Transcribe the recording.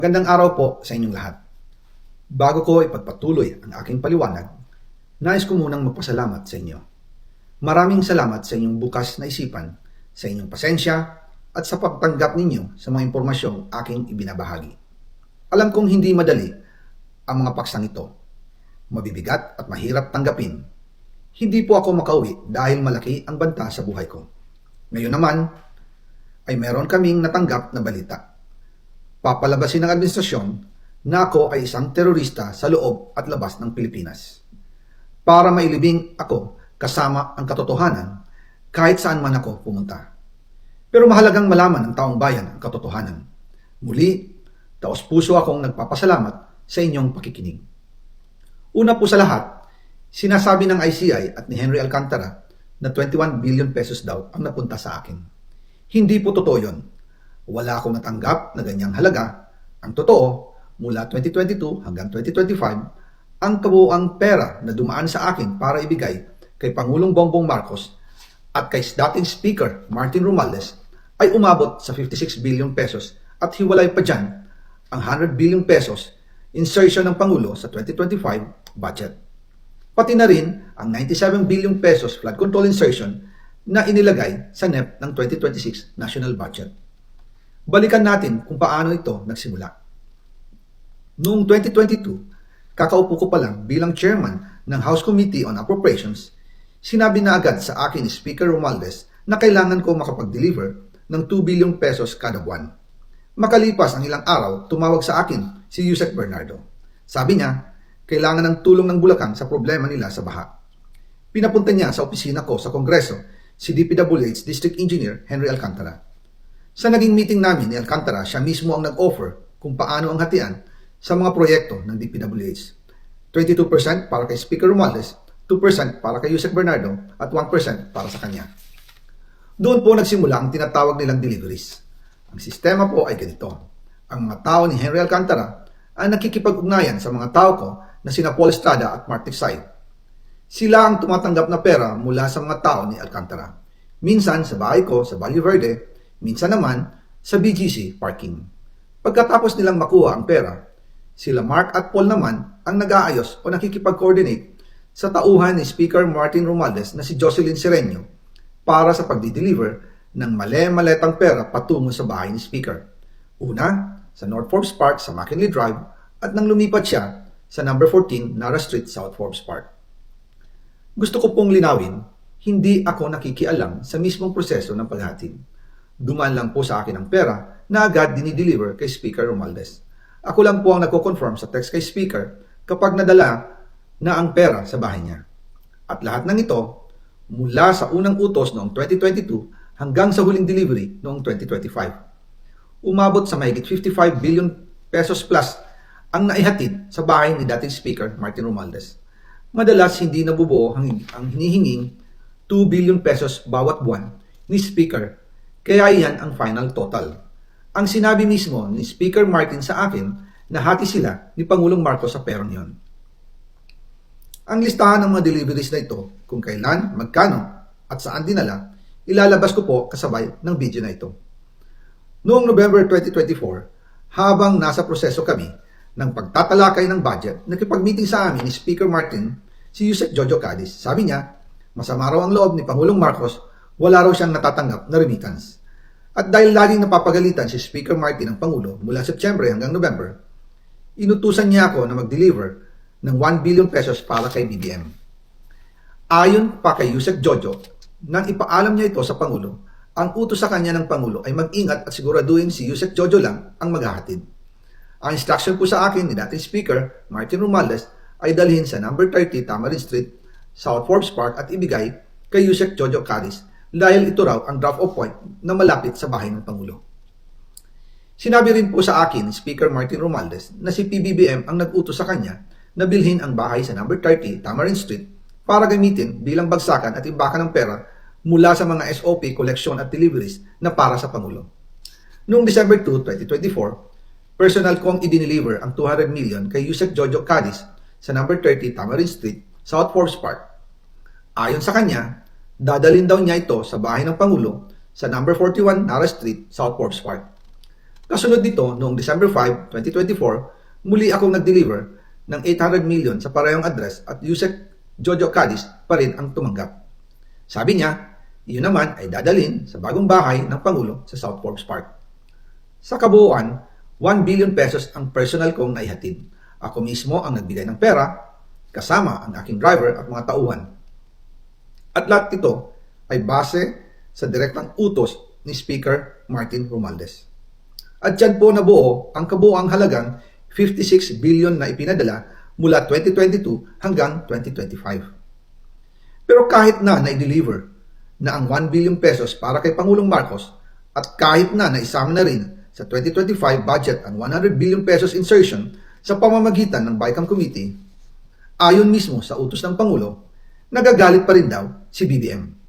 Magandang araw po sa inyong lahat. Bago ko ipagpatuloy ang aking paliwanag, nais ko munang magpasalamat sa inyo. Maraming salamat sa inyong bukas na isipan, sa inyong pasensya, at sa pagtanggap ninyo sa mga impormasyong aking ibinabahagi. Alam kong hindi madali ang mga paksang ito. Mabibigat at mahirap tanggapin. Hindi po ako makauwi dahil malaki ang banta sa buhay ko. Ngayon naman, ay meron kaming natanggap na balita. Papalabasin ng administrasyon na ako ay isang terorista sa loob at labas ng Pilipinas. Para mailibing ako kasama ang katotohanan kahit saan man ako pumunta. Pero mahalagang malaman ng taong bayan ang katotohanan. Muli, taos-puso akong nagpapasalamat sa inyong pakikinig. Una po sa lahat, sinasabi ng ICI at ni Henry Alcantara na 21 billion pesos daw ang napunta sa akin. Hindi po totoo yun. Wala akong natanggap na ganyang halaga. Ang totoo, mula 2022 hanggang 2025, ang kabuuang pera na dumaan sa akin para ibigay kay Pangulong Bongbong Marcos at kay dating Speaker Martin Romualdez ay umabot sa 56 billion pesos at hiwalay pa dyan ang 100 billion pesos insertion ng Pangulo sa 2025 budget. Pati na rin ang 97 billion pesos flood control insertion na inilagay sa NEP ng 2026 national budget. Balikan natin kung paano ito nagsimula. Noong 2022, kakaupo ko pa lang bilang chairman ng House Committee on Appropriations, sinabi na agad sa akin ni Speaker Romualdez na kailangan ko makapag-deliver ng 2 billion pesos kada buwan. Makalipas ang ilang araw, tumawag sa akin si Yusek Bernardo. Sabi niya, kailangan ng tulong ng Bulacan sa problema nila sa baha. Pinapunta niya sa opisina ko sa Kongreso si DPWH District Engineer Henry Alcantara. Sa naging meeting namin ni Alcantara, siya mismo ang nag-offer kung paano ang hatian sa mga proyekto ng DPWH. 22% para kay Speaker Romualdez, 2% para kay Yusek Bernardo, at 1% para sa kanya. Doon po nagsimula ang tinatawag nilang deliveries. Ang sistema po ay ganito. Ang mga tao ni Henry Alcantara ay nakikipag-ugnayan sa mga tao ko na sina Paul Estrada at Mark Ticsay. Sila ang tumatanggap na pera mula sa mga tao ni Alcantara. Minsan sa bahay ko sa Valle Verde, minsan naman sa BGC parking. Pagkatapos nilang makuha ang pera, sila Mark at Paul naman ang nag-aayos o nakikipag-coordinate sa tauhan ni Speaker Martin Romualdez na si Jocelyn Sereno para sa pagdi-deliver ng male-maletang pera patungo sa bahay ni Speaker. Una, sa North Forbes Park sa McKinley Drive at nang lumipat siya sa number 14 Nara Street, South Forbes Park. Gusto ko pong linawin, hindi ako nakikialam sa mismong proseso ng paghatid. Dumaan lang po sa akin ang pera na agad dinideliver kay Speaker Romualdez. Ako lang po ang nagko-confirm sa text kay Speaker kapag nadala na ang pera sa bahay niya. At lahat ng ito, mula sa unang utos noong 2022 hanggang sa huling delivery noong 2025. Umabot sa mahigit 55 billion pesos plus ang naihatid sa bahay ni dating Speaker Martin Romualdez. Madalas hindi nabubuo ang hinihinging 2 billion pesos bawat buwan ni Speaker, kaya iyan ang final total. Ang sinabi mismo ni Speaker Martin sa akin na hati sila ni Pangulong Marcos sa perang yon. Ang listahan ng mga deliveries na ito, kung kailan, magkano, at saan dinala, ilalabas ko po kasabay ng video na ito. Noong November 2024, habang nasa proseso kami ng pagtatalakay ng budget, nakipag-meeting sa amin ni Speaker Martin si Yusek Jojo Cadiz. Sabi niya, masama raw ang loob ni Pangulong Marcos, wala raw siyang natatanggap na remittance. At dahil laging napapagalitan si Speaker Martin ng Pangulo mula September hanggang November, inutusan niya ako na mag-deliver ng 1 billion pesos para kay BBM. Ayon pa kay Yusek Jojo, nang ipaalam niya ito sa Pangulo, ang utos sa kanya ng Pangulo ay mag-ingat at siguraduhin si Yusek Jojo lang ang maghahatid. Ang instruction po sa akin ni dating Speaker Martin Romualdez ay dalhin sa number 30 Tamarind Street, South Forbes Park at ibigay kay Yusek Jojo Cadiz dahil ito raw ang drop-off point na malapit sa bahay ng Pangulo. Sinabi rin po sa akin ni Speaker Martin Romualdez na si PBBM ang nag-utos sa kanya na bilhin ang bahay sa number 30 Tamarind Street para gamitin bilang bagsakan at imbakan ng pera mula sa mga SOP, collection at deliveries na para sa Pangulo. Noong December 2, 2024, personal kong i-deliver ang 200 million kay Yusek Jojo Cadiz sa number 30 Tamarind Street, South Forbes Park. Ayon sa kanya, dadalhin daw niya ito sa bahay ng Pangulo sa number 41 Nara Street, South Forbes Park. Kasunod nito, noong December 5, 2024, muli akong nag-deliver ng 800 million sa parehong address at Yusek Jojo Cadiz pa rin ang tumanggap. Sabi niya, iyon naman ay dadalhin sa bagong bahay ng Pangulo sa South Forbes Park. Sa kabuuan, 1 billion pesos ang personal kong naihatid. Ako mismo ang nagbigay ng pera, kasama ang aking driver at mga tauhan. At lahat ito ay base sa direktang utos ni Speaker Martin Romualdez. At dyan po nabuo ang kabuuang halagang 56 billion na ipinadala mula 2022 hanggang 2025. Pero kahit na na-deliver na ang 1 billion pesos para kay Pangulong Marcos at kahit na naisama na rin sa 2025 budget ang 100 billion pesos insertion sa pamamagitan ng BICAM Committee, ayon mismo sa utos ng Pangulo, nagagalit pa rin daw si BBM.